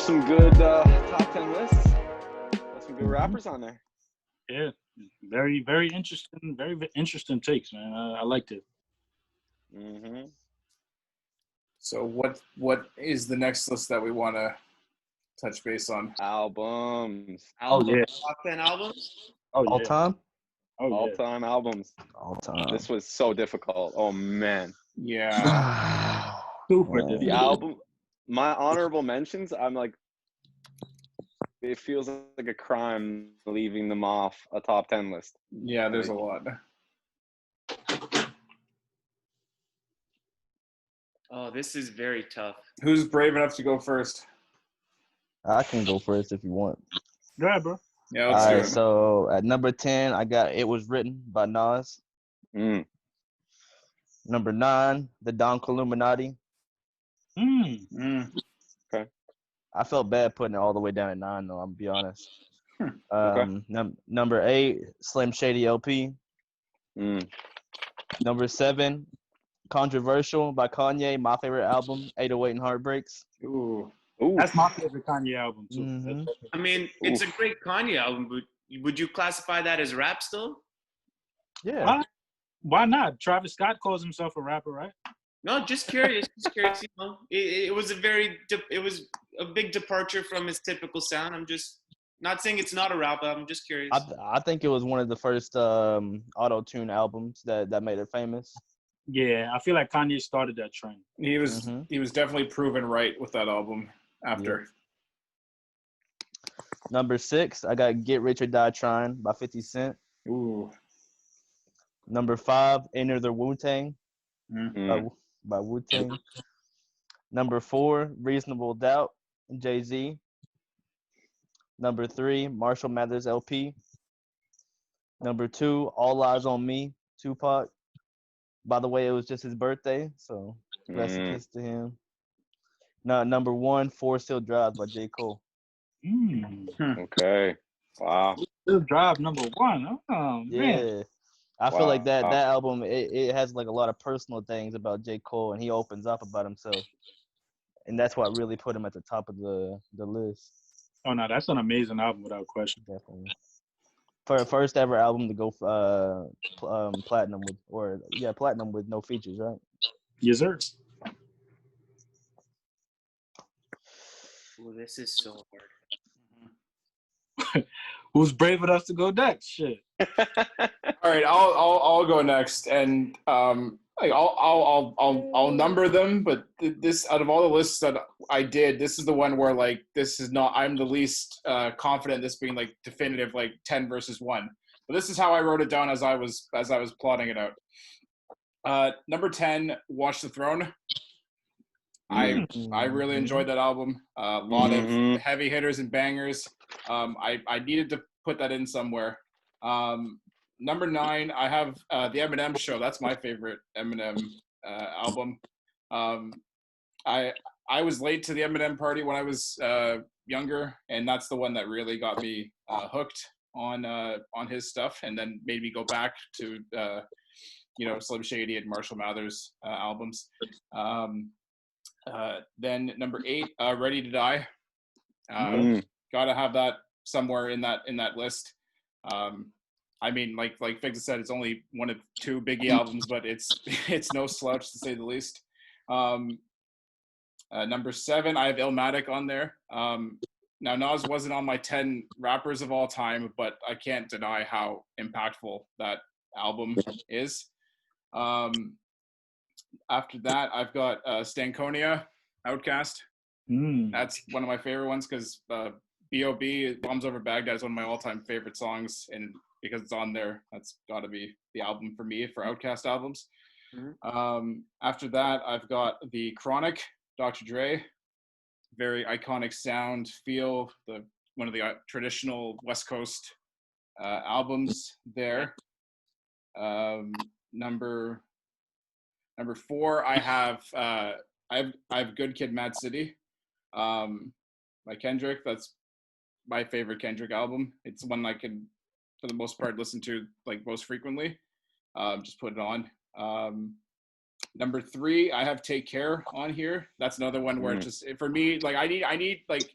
some good top 10 lists. Got some good rappers on there. Yeah, very, very interesting. Very interesting takes, man. I liked it. Mm-hmm. So what is the next list that we want to touch base on? Albums. Yeah. Top 10 albums? Oh, All yeah. time? Oh, yeah. All-time albums. All time. This was so difficult. Oh, man. Yeah. Super Man. The difficult. album, my honorable mentions, I'm like, it feels like a crime leaving them off a top 10 list. Yeah, there's a lot. Oh, this is very tough. Who's brave enough to go first? I can go first if you want. Go ahead, bro. Yeah, All let's do right, it. so at number 10, I got It Was Written by Nas. Mm. Number 9, The Don Illuminati. I felt bad putting it all the way down at 9, though, I'm going to be honest. Number 8, Slim Shady LP. Mm. Number 7, Controversial by Kanye, my favorite album, 808 and Heartbreaks. Ooh. Ooh. That's my favorite Kanye album, too. Mhm. I mean, it's a great Kanye album, but would you classify that as rap still? Yeah. Why not? Travis Scott calls himself a rapper, right? No, just curious. You know, it was a big departure from his typical sound. I'm just not saying it's not a rap album. I'm just curious. I think it was one of the first auto-tune albums that made it famous. Yeah, I feel like Kanye started that trend. He was definitely proven right with that album after. Number 6, I got Get Rich or Die Trying by 50 Cent. Ooh. Number 5, Enter the Wu-Tang by Wu-Tang. Number 4, Reasonable Doubt, Jay-Z. Number 3, Marshall Mathers LP. Number 2, All Eyes on Me, Tupac. By the way, it was just his birthday, so rest in peace to him. Now, number 1, Forest Hill Drive by J. Cole. Okay. Wow. Still Drive number 1. Oh, man. Yeah. I feel like that Wow. album, it has like a lot of personal things about J. Cole, and he opens up about himself. And that's what really put him at the top of the list. Oh, no, that's an amazing album without question. Definitely. For a first ever album to go platinum platinum with no features, right? Yes, sir. Ooh, this is so hard. Who's brave enough to go next? Shit. All right, I'll go next, and I'll number them. But this, out of all the lists that I did, this is the one where like this is not. I'm the least confident this being like definitive, like 10 versus 1. But this is how I wrote it down as I was plotting it out. Number 10, Watch the Throne. I really enjoyed that album. A lot of heavy hitters and bangers. I needed to put that in somewhere. Number 9, I have the Eminem Show. That's my favorite Eminem album. I was late to the Eminem party when I was younger, and that's the one that really got me hooked on his stuff, and then made me go back to Slim Shady and Marshall Mathers albums. Then number 8, Ready to Die. Gotta have that somewhere in that list. I mean, like Figs said, it's only one of 2 Biggie albums, but it's no slouch to say the least. Number 7, I have Illmatic on there. Now Nas wasn't on my 10 rappers of all time, but I can't deny how impactful that album is. After that, I've got Stankonia, Outkast. That's one of my favorite ones because B.O.B. Bombs Over Baghdad is one of my all-time favorite songs, and because it's on there, that's got to be the album for me for Outkast albums. After that, I've got the Chronic, Dr. Dre. Very iconic sound, feel, one of the traditional West Coast albums there. Number 4, I have Good Kid, Mad City by Kendrick. That's my favorite Kendrick album. It's one I can, for the most part, listen to like most frequently. Just put it on. Number 3, I have Take Care on here. That's another one where it's just, for me, like I need like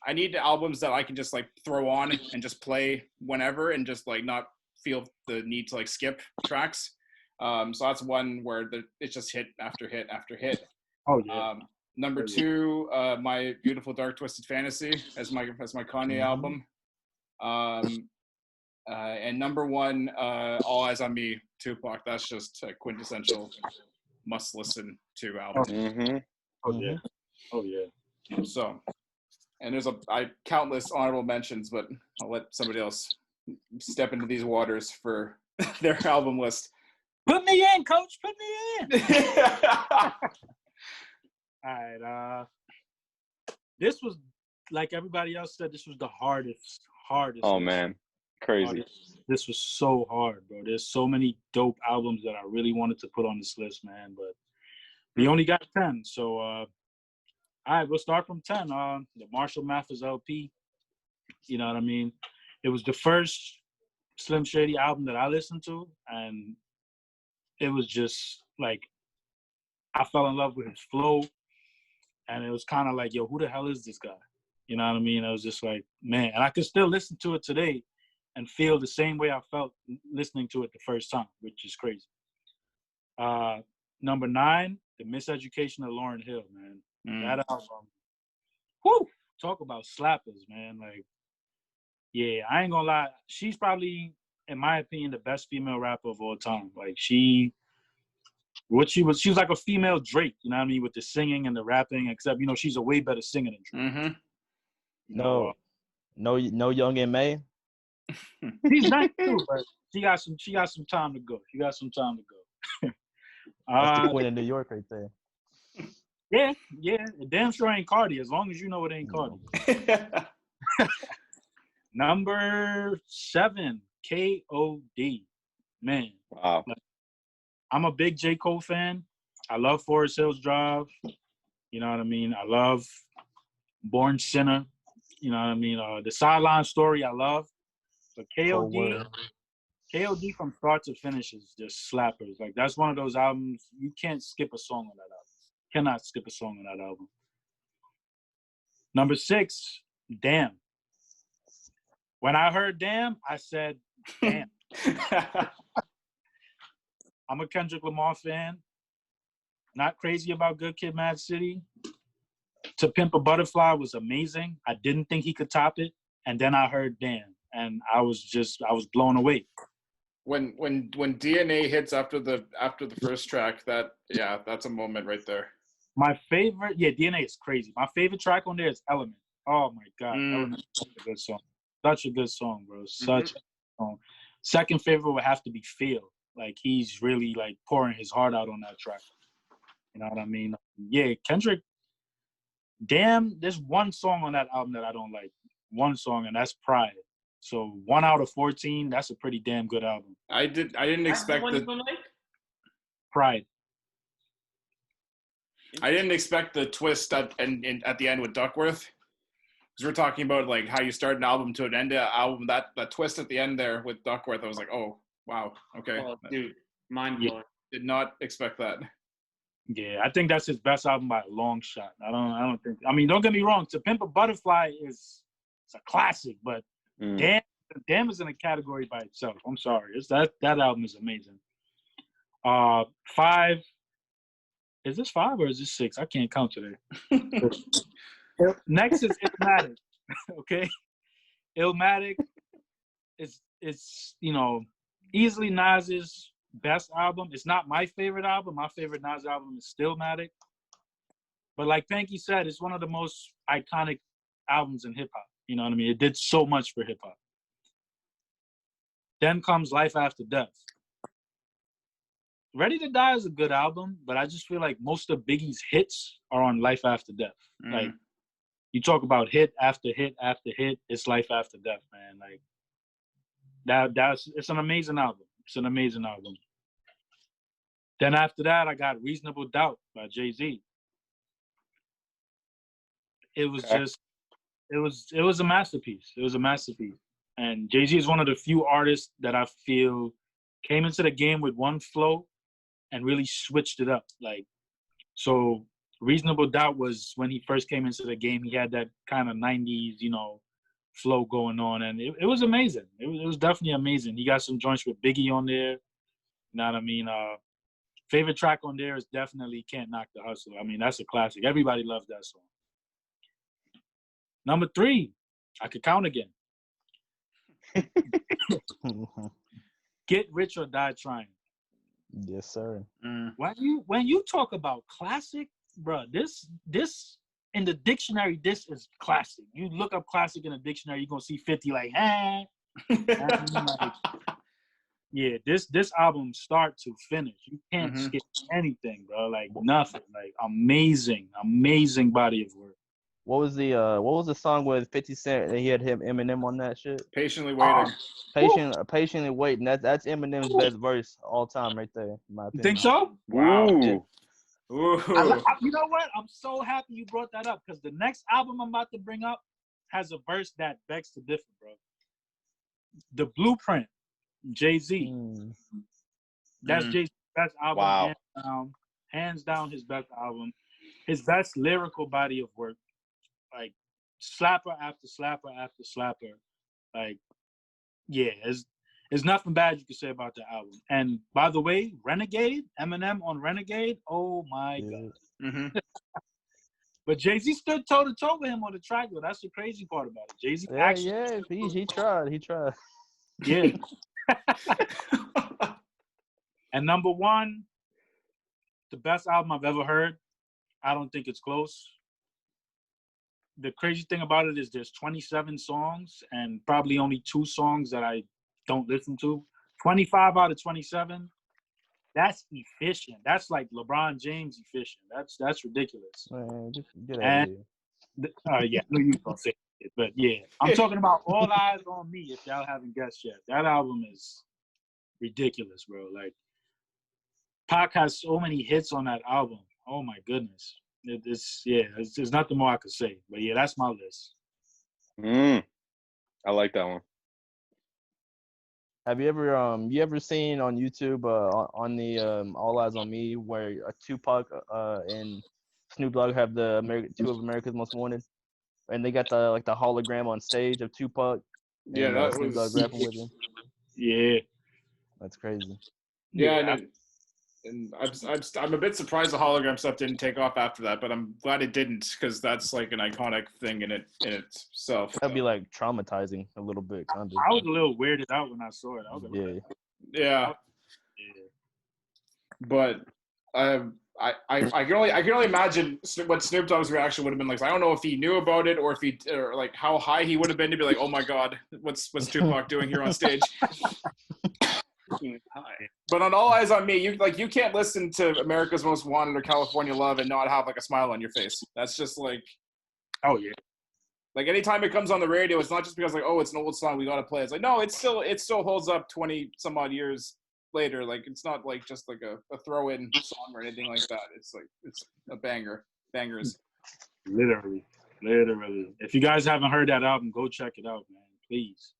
I need albums that I can just like throw on and just play whenever and just like not feel the need to like skip tracks. So that's one where it's just hit after hit after hit. Oh yeah. Number two, My Beautiful Dark Twisted Fantasy as my Kanye album. And number one, All Eyes on Me, Tupac. That's just a quintessential must listen to album. Mm-hmm. Oh yeah. Oh yeah. So, and there's countless honorable mentions, but I'll let somebody else step into these waters for their album list. Put me in, coach. Put me in. All right. This was, like everybody else said, this was the hardest. Oh man, crazy. This was so hard, bro. There's so many dope albums that I really wanted to put on this list, man. But we only got 10. So, all right, we'll start from 10. The Marshall Mathers LP. You know what I mean? It was the first Slim Shady album that I listened to, and it was just like I fell in love with his flow, and it was kind of like, yo, who the hell is this guy? You know what I mean? I was just like, man, and I could still listen to it today and feel the same way I felt listening to it the first time, which is crazy. Number 9, The Miseducation of Lauryn Hill, man. That album, whoo, talk about slappers, man. Like, yeah, I ain't gonna lie. She's probably, in my opinion, the best female rapper of all time. Like, she was like a female Drake, you know what I mean, with the singing and the rapping, except, you know, she's a way better singer than Drake. Mm-hmm. No Young M.A. She's nice too, but she got some time to go. That's the Queen of New York right there. Yeah. It damn sure ain't Cardi, as long as you know it ain't Cardi. Number 7, K.O.D. Man. Wow. I'm a big J. Cole fan. I love Forest Hills Drive. You know what I mean? I love Born Sinner. You know what I mean? The Sideline Story I love. But K.O.D. from start to finish is just slappers. Like, that's one of those albums, you can't skip a song on that album. Cannot skip a song on that album. Number 6, Damn. When I heard Damn, I said, damn. I'm a Kendrick Lamar fan. Not crazy about Good Kid, Mad City. To Pimp a Butterfly was amazing. I didn't think he could top it. And then I heard Damn. And I was blown away. When DNA hits after the first track, that's a moment right there. My favorite, DNA is crazy. My favorite track on there is Element. Oh my God, Element is such a good song. Such a good song, bro. Such a good song. Second favorite would have to be Feel. Like, he's really like pouring his heart out on that track. You know what I mean? Yeah, Kendrick. Damn, there's one song on that album that I don't like. One song, and that's Pride. So 1 out of 14, that's a pretty damn good album. I didn't expect the one like? Pride. I didn't expect the twist at the end with Duckworth. Because we're talking about like how you start an album to an end album. That twist at the end there with Duckworth, I was like, oh wow, okay. Oh, dude, mind blowing. Did not expect that. Yeah, I think that's his best album by a long shot. I don't think. I mean, don't get me wrong. To Pimp a Butterfly it's a classic, but Damn is in a category by itself. I'm sorry. That album is amazing. 5. Is this 5 or is this 6? I can't count today. Next is Illmatic. Okay, Illmatic is easily Nas's best album. It's not my favorite album. My favorite Nas album is Stillmatic. But like Panky said, it's one of the most iconic albums in hip hop. You know what I mean? It did so much for hip hop. Then comes Life After Death. Ready to Die is a good album, but I just feel like most of Biggie's hits are on Life After Death. Like, you talk about hit after hit after hit, it's Life After Death, man. Like, it's an amazing album. It's an amazing album. Then after that, I got Reasonable Doubt by Jay-Z. It was it was a masterpiece. It was a masterpiece. And Jay-Z is one of the few artists that I feel came into the game with one flow and really switched it up. Like, so Reasonable Doubt was when he first came into the game. He had that kind of 90s, flow going on, and it was amazing. It was definitely amazing. He got some joints with Biggie on there. You know what I mean? Favorite track on there is definitely Can't Knock the Hustle. I mean, that's a classic. Everybody loves that song. Number 3, I Could Count Again. Get Rich or Die Trying. Yes, sir. When you talk about classic, bro, this in the dictionary, this is classic. You look up classic in a dictionary, you're gonna see 50 like, And I'm like, yeah, this album start to finish. You can't skip anything, bro. Like nothing. Like amazing body of work. What was the song with 50 Cent that he had him Eminem on that shit? Patiently Waiting. Patiently Waiting. That's Eminem's best verse all time right there, in my You opinion. think so? Wow. Ooh. Ooh. You know what? I'm so happy you brought that up because the next album I'm about to bring up has a verse that begs to differ, bro. The Blueprint, Jay-Z. That's Jay-Z's best album. Wow. Hands down his best album. His best lyrical body of work. Like slapper after slapper after slapper. Like, yeah, there's nothing bad you can say about the album. And by the way, Renegade, Eminem on Renegade, oh my God. But Jay-Z stood toe-to-toe with him on the track, though. That's the crazy part about it. Jay-Z He tried. Yeah. And number 1, the best album I've ever heard. I don't think it's close. The crazy thing about it is there's 27 songs and probably only 2 songs that I don't listen to. 25 out of 27. That's efficient. That's like LeBron James efficient. That's ridiculous. Man, get out of here. Yeah, I knew you were gonna say it, but yeah, I'm talking about All Eyes on Me. If y'all haven't guessed yet, that album is ridiculous, bro. Like, Pac has so many hits on that album. Oh my goodness. There's nothing more I could say. But yeah, that's my list. I like that one. Have you ever seen on YouTube on the All Eyes on Me where Tupac and Snoop Dogg have two of America's Most Wanted, and they got the hologram on stage of Tupac and that Snoop Dogg was. rapping with him? Yeah. That's crazy. Yeah, and I'm a bit surprised the hologram stuff didn't take off after that, but I'm glad it didn't because that's like an iconic thing in itself. That'd be like traumatizing a little bit, kind of. I was a little weirded out when I saw it. I was like, yeah. But I can only imagine what Snoop Dogg's reaction would have been like. I don't know if he knew about it or like how high he would have been to be like, oh my God, what's Tupac doing here on stage? But on All Eyes on Me, you can't listen to America's Most Wanted or California Love and not have like a smile on your face. That's just like, oh yeah. Like anytime it comes on the radio, it's not just because like, oh, it's an old song, we gotta play. It's like, no, it still holds up 20 some odd years later. Like it's not like just like a throw-in song or anything like that. It's like it's a banger. Bangers. Literally. If you guys haven't heard that album, go check it out, man. Please.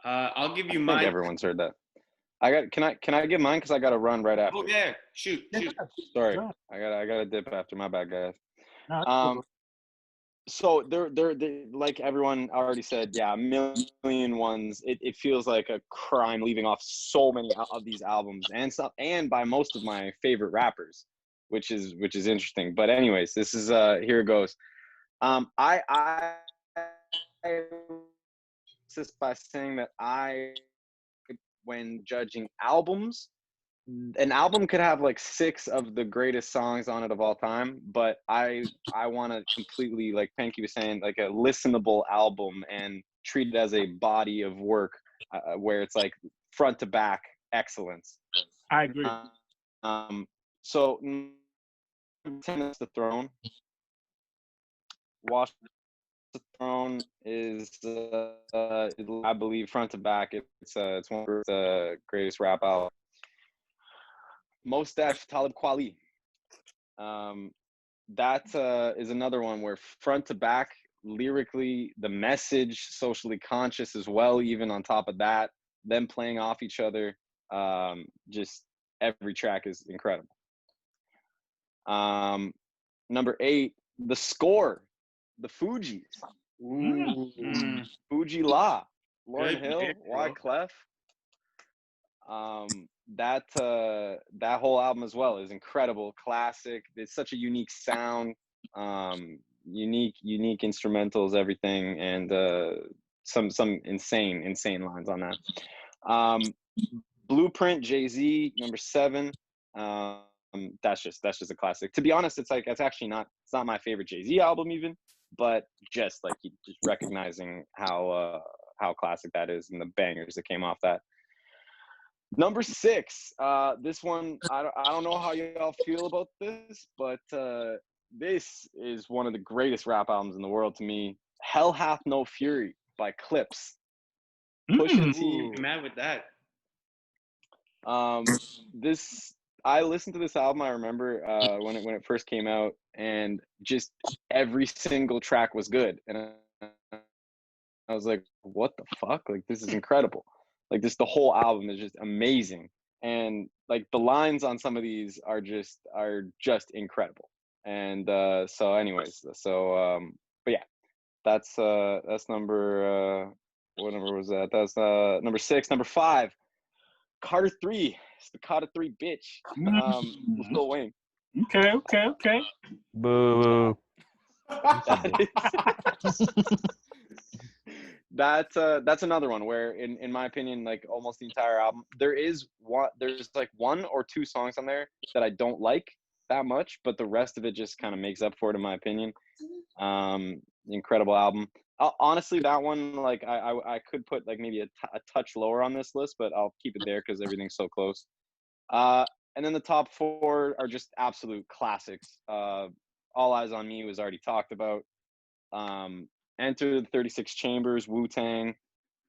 I'll give you I think mine. everyone's heard that. Can I give mine because I got to run right after. Oh yeah, shoot. Sorry, I got to dip after. My bad, guys. No, So they're like everyone already said, yeah, a million ones. It feels like a crime leaving off so many of these albums and by most of my favorite rappers, which is interesting. But anyways, this is here it goes. I just by saying that when judging albums, an album could have like 6 of the greatest songs on it of all time, but I want to completely, like Panky was saying, like a listenable album and treat it as a body of work where it's like front to back excellence. I agree. So 10 is The Throne. Watch The Throne is I believe front to back it's one of the greatest rap albums. Mos Def, Talib Kweli. That is another one where front to back, lyrically, the message, socially conscious as well, even on top of that, them playing off each other. Just every track is incredible. Number 8, The Score, the Fugees. Fuji La, Lauryn Good Hill, pick, bro. Wyclef. That whole album as well is incredible, classic. It's such a unique sound, unique instrumentals, everything, and some insane lines on that. Blueprint, Jay-Z, number 7. That's just a classic. To be honest, it's actually not my favorite Jay-Z album even, but just recognizing how classic that is and the bangers that came off that. Number 6, this one, I don't know how y'all feel about this, but this is one of the greatest rap albums in the world to me. Hell Hath No Fury by Clips. Pusha T. I'm mad with that. I listened to this album, I remember when it first came out, and just every single track was good. And I was like, what the fuck? Like, this is incredible. Like, the whole album is just amazing. And like the lines on some of these are just incredible. And so anyways, but yeah, that's number what number was that? That's number 6. Number 5, Carter 3. It's the Carter 3 bitch. Lil Wayne. Okay. Boo. That's another one where in my opinion, like almost the entire album, there's like 1 or 2 songs on there that I don't like that much, but the rest of it just kind of makes up for it in my opinion. Incredible album. Honestly, that one, like I could put like maybe a touch lower on this list, but I'll keep it there because everything's so close. And then the top 4 are just absolute classics. All Eyes on Me was already talked about. Enter the 36 Chambers, Wu-Tang,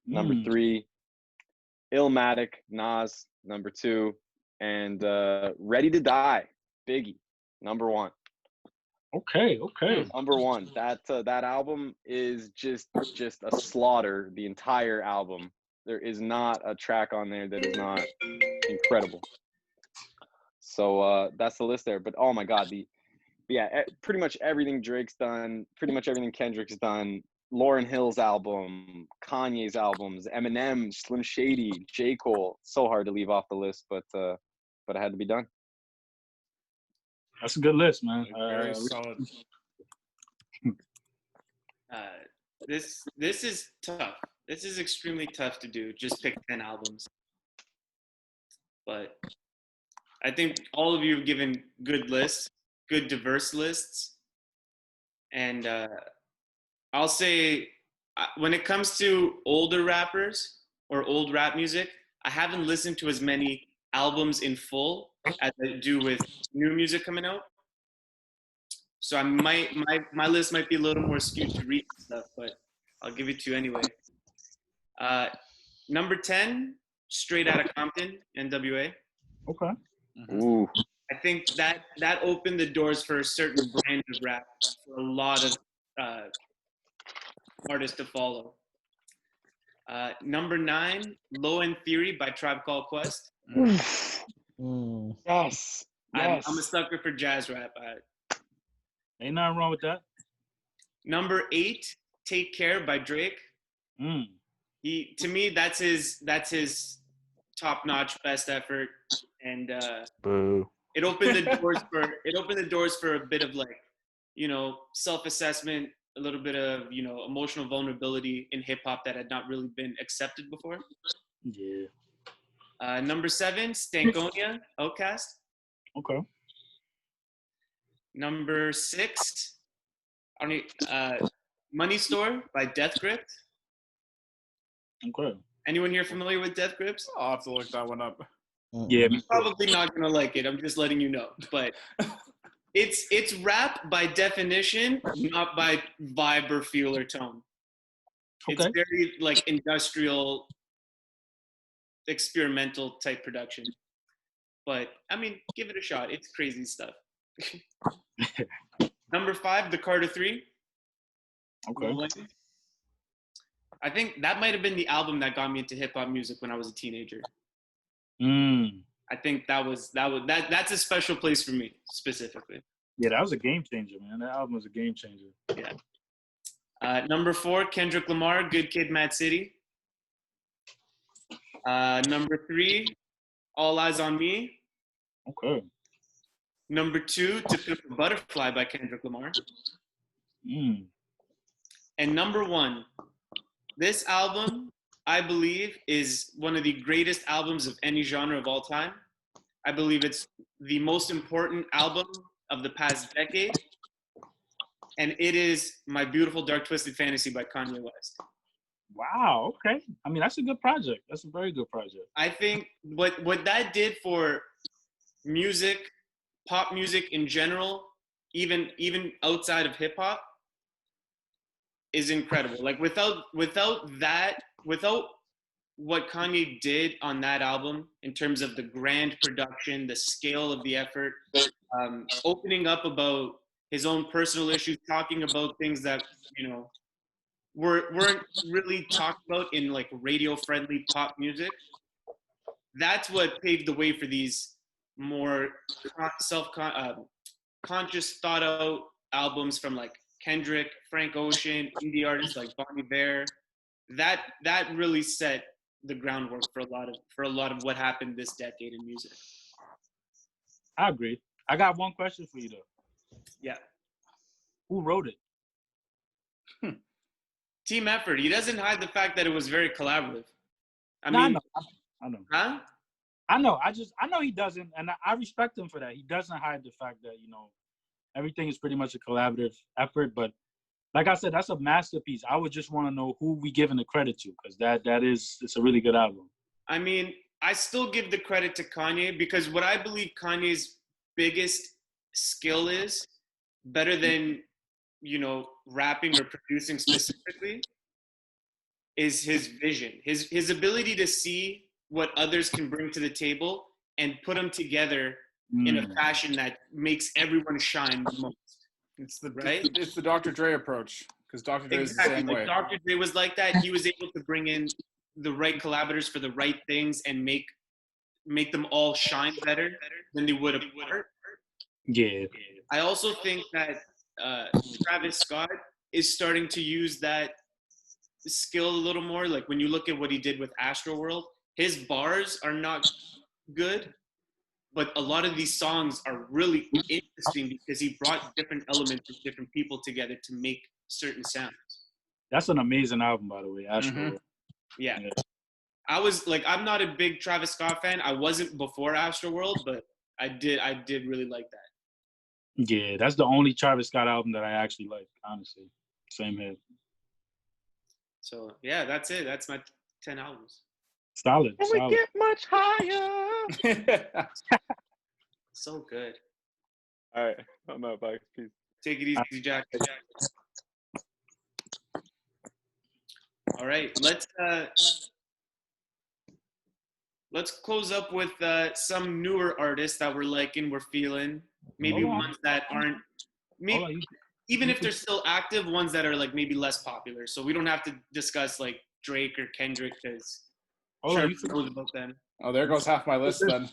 number 3. Illmatic, Nas, number 2. And Ready to Die, Biggie, number 1. Okay. Number 1. That album is just a slaughter. The entire album. There is not a track on there that is not incredible. So that's the list there. But oh my God, pretty much everything Drake's done, pretty much everything Kendrick's done, Lauryn Hill's album, Kanye's albums, Eminem, Slim Shady, J. Cole. So hard to leave off the list, but it had to be done. That's a good list, man. Very solid. This is tough. This is extremely tough to do. Just pick 10 albums. But I think all of you have given good lists, good diverse lists. And I'll say when it comes to older rappers or old rap music, I haven't listened to as many albums in full as I do with new music coming out. So my list might be a little more skewed to recent stuff, but I'll give it to you anyway. Number 10, Straight Outta Compton, NWA. Okay. Ooh. I think that opened the doors for a certain brand of rap for a lot of artists to follow. Number 9, Low End Theory by Tribe Called Quest. Yes. I'm a sucker for jazz rap. Ain't nothing wrong with that. Number 8, Take Care by Drake. To me, that's his top-notch best effort, and Boo. it opened the doors for a bit of like, self-assessment, a little bit of emotional vulnerability in hip hop that had not really been accepted before. Yeah. Number 7, Stankonia, Outkast. Okay. Number 6, Money Store by Death Grips. Okay. Anyone here familiar with Death Grips? I'll have to look that one up. Yeah. You're probably not gonna like it. I'm just letting you know. But it's rap by definition, not by vibe or feel or tone. It's Okay. very like industrial, experimental type production. But I mean, give it a shot. It's crazy stuff. Number 5, The Carter 3. Okay. I think that might have been the album that got me into hip hop music when I was a teenager. I think that's a special place for me specifically. Yeah, that was a game changer, man. That album was a game changer. Yeah. Number 4, Kendrick Lamar, Good Kid, Mad City. Number 3, All Eyes on Me. Okay. Number 2, To Pimp a Butterfly by Kendrick Lamar. And number 1, this album, I believe, is one of the greatest albums of any genre of all time. I believe it's the most important album of the past decade. And it is My Beautiful Dark Twisted Fantasy by Kanye West. Wow. Okay. I mean, that's a good project. That's a very good project. I think what that did for music, pop music in general, even outside of hip hop, is incredible. Like without what Kanye did on that album in terms of the grand production, the scale of the effort, opening up about his own personal issues, talking about things that, you know, weren't really talked about in like radio-friendly pop music. That's what paved the way for these more conscious, thought-out albums from like Kendrick, Frank Ocean, indie artists like Bon Iver. That really set the groundwork for a lot of what happened this decade in music. I agree. I got one question for you though. Yeah. Who wrote it? Team effort. He doesn't hide the fact that it was very collaborative. I know. Huh? I know. I know he doesn't, and I respect him for that. He doesn't hide the fact that, you know, everything is pretty much a collaborative effort. But like I said, that's a masterpiece. I would just want to know who we giving the credit to, because it's a really good album. I mean, I still give the credit to Kanye, because what I believe Kanye's biggest skill is, better than, you know, rapping or producing specifically, is his vision, his ability to see what others can bring to the table and put them together in a fashion that makes everyone shine the most. It's the right. It's the Dr. Dre approach, because Dr. Dre is the same way. Dr. Dre was like that. He was able to bring in the right collaborators for the right things and make them all shine better than they would have. Yeah. I also think that Travis Scott is starting to use that skill a little more. Like when you look at what he did with Astroworld, his bars are not good, but a lot of these songs are really interesting because he brought different elements of different people together to make certain sounds. That's an amazing album, by the way, Astroworld. Mm-hmm. Yeah. I was like, I'm not a big Travis Scott fan. I wasn't before Astroworld, but I did really like that. Yeah, that's the only Travis Scott album that I actually like, honestly. Same here. So, yeah, that's it. That's my 10 albums. Solid. And we get much higher. So good. All right. I'm out. Bye. Peace. Take it easy, Jack. All right. Let's close up with some newer artists that we're liking, we're feeling. Maybe ones that aren't, maybe, even if they're still active, ones that are like maybe less popular. So we don't have to discuss like Drake or Kendrick, because knows about them. Oh, there goes half my list then.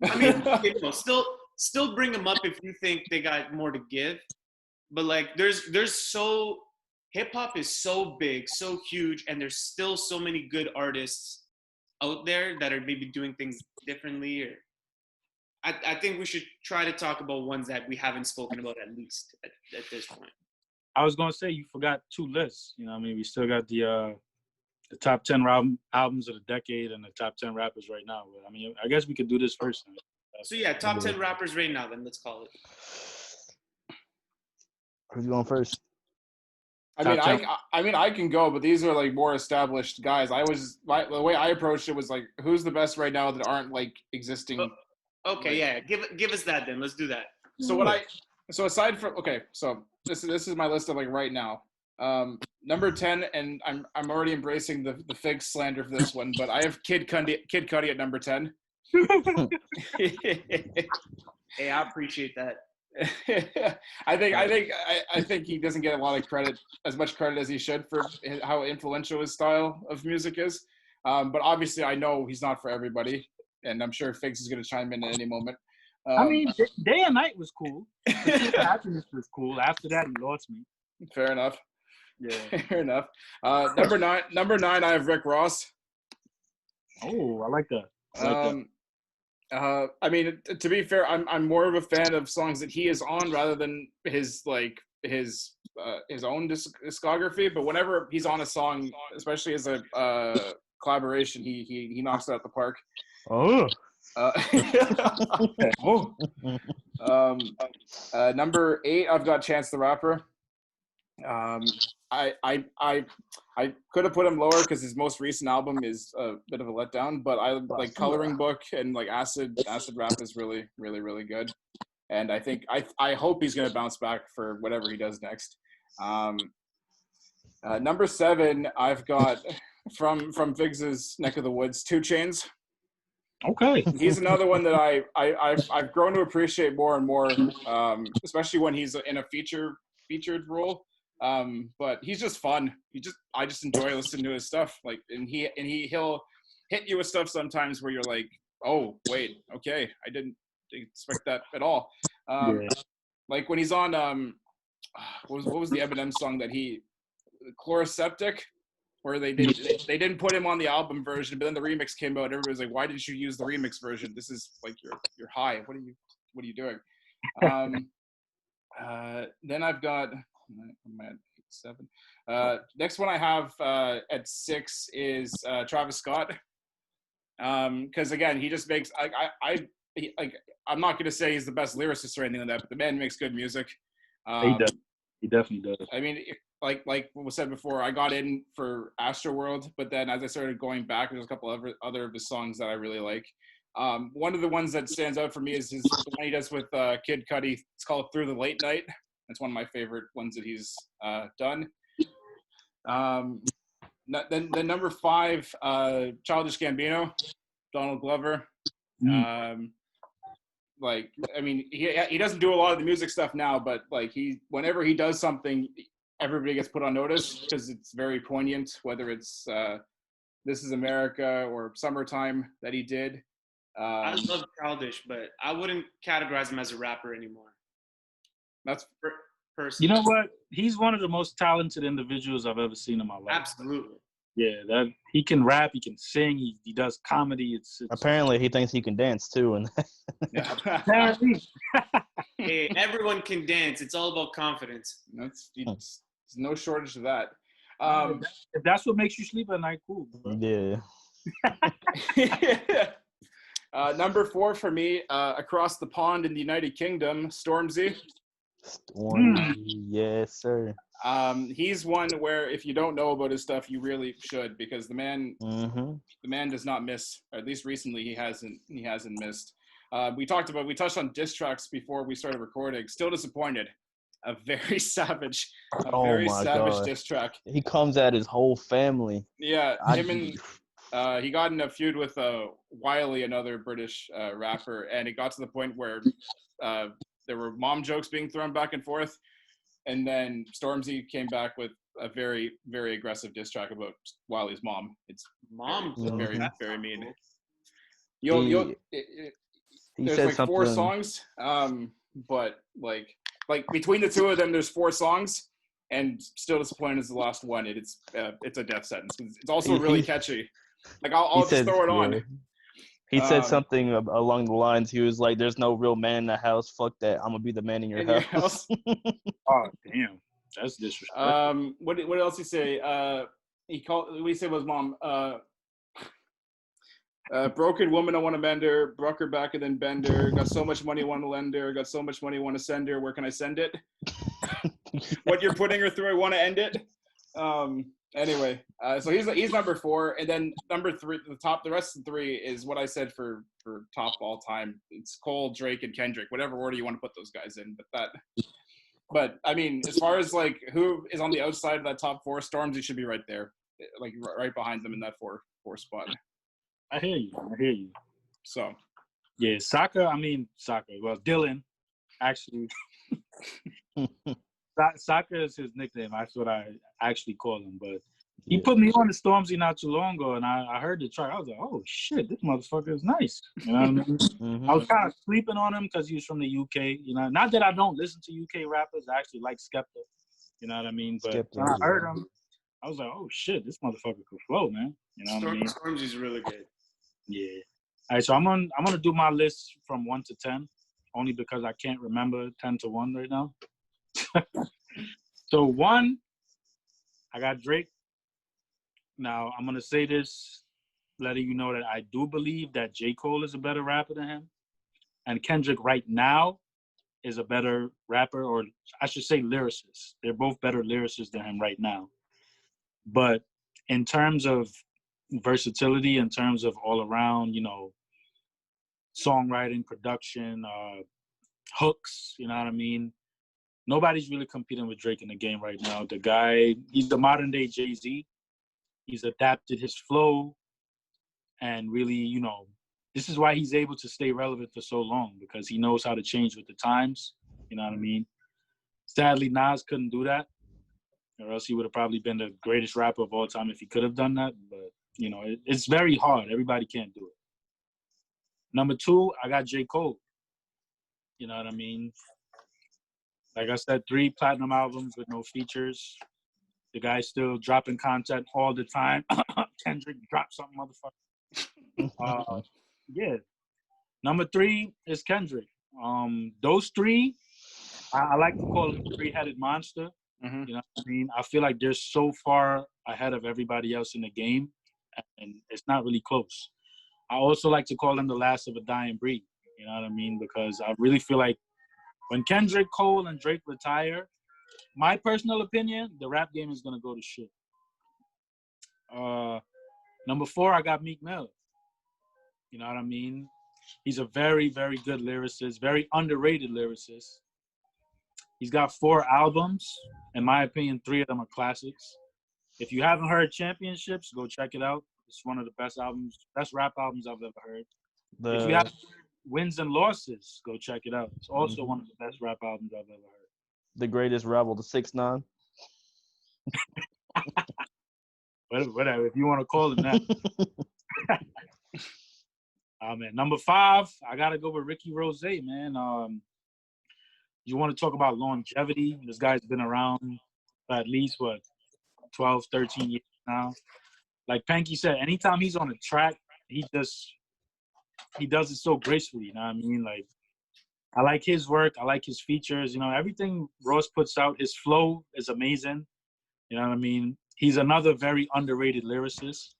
I mean, you know, still bring them up if you think they got more to give. But like, hip hop is so big, so huge, and there's still so many good artists out there that are maybe doing things differently. Or I think we should try to talk about ones that we haven't spoken about at least at this point. I was gonna say you forgot 2 lists. You know, I mean, we still got the top 10 albums of the decade and the top 10 rappers right now. But I mean, I guess we could do this first. So yeah, top 10 rappers right now. Then let's call it. Who's going first? I mean, I can go, but these are like more established guys. The way I approached it was like, who's the best right now that aren't like existing. Okay, yeah, give us that then. Let's do that. So aside from so this is my list of like right now. Number 10, and I'm already embracing the fig slander for this one, but I have Kid Cudi at number 10. Hey, I appreciate that. I think he doesn't get a lot of credit, as much credit as he should, for how influential his style of music is. But obviously, I know he's not for everybody, and I'm sure Figs is going to chime in at any moment. I mean, Day and Night was cool. Happiness was cool. After that, he lost me. Fair enough. Yeah. Fair enough. Number nine, I have Rick Ross. Oh, I like that. I mean, to be fair, I'm more of a fan of songs that he is on rather than his own discography. But whenever he's on a song, especially as a collaboration, he knocks it out the park. Oh. Number 8, I've got Chance the Rapper. I could have put him lower because his most recent album is a bit of a letdown, but I like Coloring Book and like Acid Rap is really, really, really good. And I think I hope he's going to bounce back for whatever he does next. Number 7, I've got from Figs's neck of the woods, 2 Chainz. Okay. He's another one that I've grown to appreciate more and more, especially when he's in a featured role. But he's just fun. I just enjoy listening to his stuff. Like, and he'll hit you with stuff sometimes where you're like, oh wait, okay, I didn't expect that at all. Like when he's on what was the Eminem song that Chloroseptic, where they didn't put him on the album version, but then the remix came out. Everybody was like, why didn't you use the remix version? This is like you're high. What are you doing? Then I've got. I'm at 7. Next one I have at 6 is Travis Scott. Because again, he just makes I'm not gonna say he's the best lyricist or anything like that, but the man makes good music. He does. He definitely does. I mean, like what was said before, I got in for Astroworld, but then as I started going back, there's a couple of other of his songs that I really like. One of the ones that stands out for me is the one he does with Kid Cudi. It's called Through the Late Night. That's one of my favorite ones that he's done. Then number 5, Childish Gambino, Donald Glover. Like, I mean, he doesn't do a lot of the music stuff now, but like whenever he does something, everybody gets put on notice because it's very poignant. Whether it's This Is America or Summertime that he did. I love Childish, but I wouldn't categorize him as a rapper anymore. That's personally. You know what? He's one of the most talented individuals I've ever seen in my life. Absolutely. Yeah, that he can rap, he can sing, he does comedy. It's apparently he thinks he can dance too, and apparently. Hey, everyone can dance. It's all about confidence. There's no shortage of that. If that's what makes you sleep at night, cool. Bro. Yeah. Number 4 for me, across the pond in the United Kingdom, Stormzy. Yes, sir. He's one where if you don't know about his stuff, you really should, because the man does not miss. Or at least recently, he hasn't missed. We touched on diss tracks before we started recording. Still Disappointed, a very savage diss track. He comes at his whole family. Yeah, he got in a feud with Wiley, another British rapper, and it got to the point where there were mom jokes being thrown back and forth, and then Stormzy came back with a very, very aggressive diss track about Wiley's mom. It's very, very mean. There's like 4 songs, but like between the two of them, there's 4 songs, and Still Disappointed is the last one. It's a death sentence. It's also really catchy. Like I'll just throw it on. He said something along the lines. He was like, "There's no real man in the house. Fuck that. I'm gonna be the man in your house." Oh damn, that's disrespectful. What else he say? What he said was mom. Broken woman, I want to bend her. Broke her back and then bend her. Got so much money, want to lend her. Got so much money, want to send her. Where can I send it? What you're putting her through, I want to end it. Anyway, so he's number 4, and then number 3, the rest of the 3 is what I said for top all time. It's Cole, Drake, and Kendrick, whatever order you want to put those guys in. But I mean, as far as like who is on the outside of that top 4, Stormzy should be right there, like right behind them in that 4 spot. I hear you. So, yeah, Saka. Well, Dylan, actually. Saka is his nickname. That's what I actually call him. But He put me on to Stormzy not too long ago, and I heard the track. I was like, oh shit, this motherfucker is nice. You know what I mean? Mm-hmm. I was kind of sleeping on him because he was from the UK. You know, not that I don't listen to UK rappers. I actually like Skepta. You know what I mean? But Skepta, when I heard yeah. him, I was like, oh shit, this motherfucker could flow, man. You know what I mean? Stormzy's really good. Yeah. All right, so I'm gonna do my list from 1 to 10, only because I can't remember 10 to 1 right now. So 1, I got Drake. Now I'm gonna say this, letting you know that I do believe that J. Cole is a better rapper than him, and Kendrick right now is a better rapper, or I should say lyricist. They're both better lyricists than him right now. But in terms of versatility, in terms of all around, you know, songwriting, production, hooks, you know what I mean? Nobody's really competing with Drake in the game right now. The guy, he's the modern day Jay-Z. He's adapted his flow and really, you know, this is why he's able to stay relevant for so long, because he knows how to change with the times. You know what I mean? Sadly, Nas couldn't do that, or else he would have probably been the greatest rapper of all time if he could have done that. But, you know, it's very hard. Everybody can't do it. Number 2, I got J. Cole. You know what I mean? Like I said, 3 platinum albums with no features. The guy's still dropping content all the time. Kendrick, drop something, motherfucker. Yeah. Number 3 is Kendrick. Those 3, I like to call it a 3-headed monster. Mm-hmm. You know what I mean? I feel like they're so far ahead of everybody else in the game, and it's not really close. I also like to call them the last of a dying breed. You know what I mean? Because I really feel like when Kendrick, Cole, and Drake retire, my personal opinion, the rap game is gonna go to shit. Number 4, I got Meek Mill. You know what I mean? He's a very, very good lyricist, very underrated lyricist. He's got 4 albums. In my opinion, 3 of them are classics. If you haven't heard Championships, go check it out. It's one of the best rap albums I've ever heard. If you have Wins and Losses, go check it out. It's also one of the best rap albums I've ever heard. The Greatest Rebel, the 6ix9ine. Whatever, if you want to call him that. Man, number 5, I gotta go with Ricky Rose, man. You want to talk about longevity? This guy's been around for at least 12, 13 years now. Like Panky said, anytime he's on a track, he does it so gracefully. You know what I mean? Like, I like his work. I like his features. You know, everything Ross puts out, his flow is amazing. You know what I mean? He's another very underrated lyricist.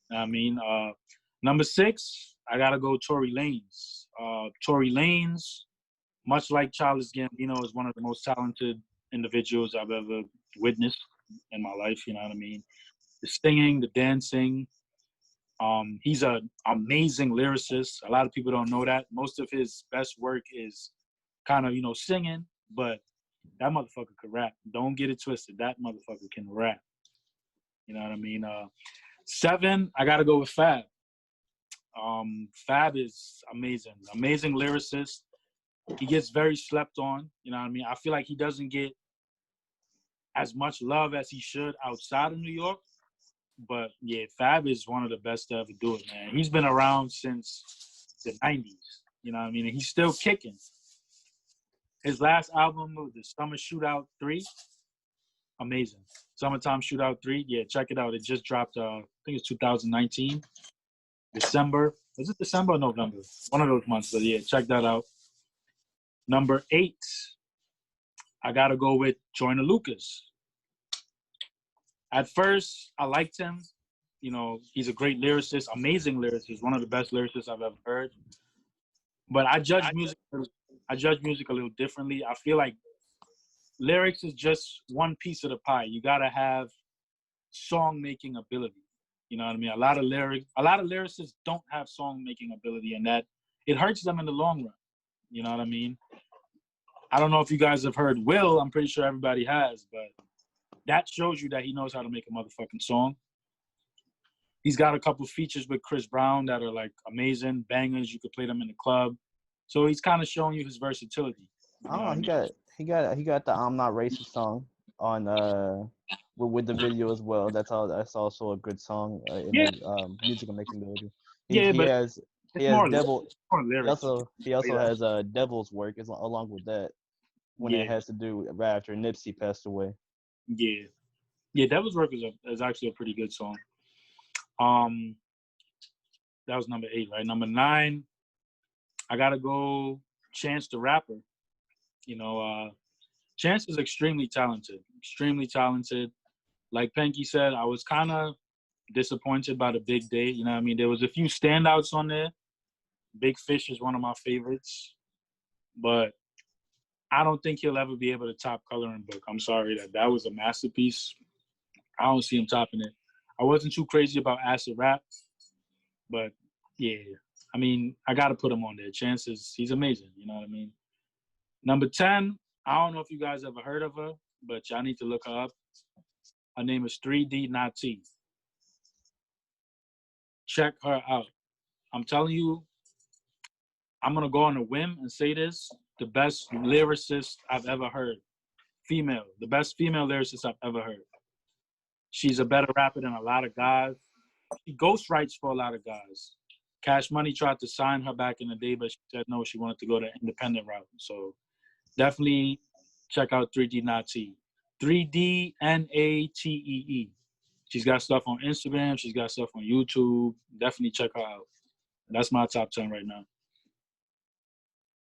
You know what I mean? Number 6, I gotta go Tory Lanez. Tory Lanez, much like Childish Gambino, is one of the most talented individuals I've ever witnessed in my life. You know what I mean? The singing, the dancing. He's an amazing lyricist. A lot of people don't know that. Most of his best work is kind of, you know, singing, but that motherfucker could rap. Don't get it twisted. That motherfucker can rap. You know what I mean? 7, I gotta go with Fab. Fab is amazing. Amazing lyricist. He gets very slept on. You know what I mean? I feel like he doesn't get as much love as he should outside of New York. But yeah, Fab is one of the best to ever do it, man. He's been around since the 90s. You know what I mean? And he's still kicking. His last album was the Summer Shootout 3. Amazing. Summertime Shootout 3. Yeah, check it out. It just dropped, I think it's 2019. December. Was it December or November? One of those months. But yeah, check that out. Number 8, I got to go with Joyner Lucas. At first, I liked him. You know, he's a great lyricist, amazing lyricist, one of the best lyricists I've ever heard. But I judge music a little differently. I feel like lyrics is just one piece of the pie. You got to have song-making ability. You know what I mean? A lot of lyricists don't have song-making ability, and that it hurts them in the long run. You know what I mean? I don't know if you guys have heard Will. I'm pretty sure everybody has, but that shows you that he knows how to make a motherfucking song. He's got a couple features with Chris Brown that are like amazing bangers. You could play them in the club. So he's kind of showing you his versatility. Oh, he got the I'm Not Racist song on with the video as well. That's also a good song in Yeah, the musical making ability. yeah, He but has it's more devil. more He lyrics. also Yeah. has devil's work along with that when Yeah, it has to do right after Nipsey passed away. yeah, yeah. Devil's Work is actually a pretty good song. That was number 8, right? Number 9, I gotta go Chance the Rapper. You know, Chance is extremely talented. Extremely talented. Like Penky said, I was kind of disappointed by the Big Day. You know what I mean? There was a few standouts on there. Big Fish is one of my favorites. But I don't think he'll ever be able to top Coloring Book. I'm sorry, that was a masterpiece. I don't see him topping it. I wasn't too crazy about Acid Rap, but yeah, I mean, I got to put him on there. Chances, he's amazing. You know what I mean? Number 10, I don't know if you guys ever heard of her, but y'all need to look her up. Her name is 3D Not T. Check her out. I'm telling you, I'm going to go on a whim and say this. The best lyricist I've ever heard. Female. The best female lyricist I've ever heard. She's a better rapper than a lot of guys. She ghostwrites for a lot of guys. Cash Money tried to sign her back in the day, but she said no, she wanted to go the independent route. So definitely check out 3D Natee. 3D Natee. She's got stuff on Instagram. She's got stuff on YouTube. Definitely check her out. That's my top 10 right now.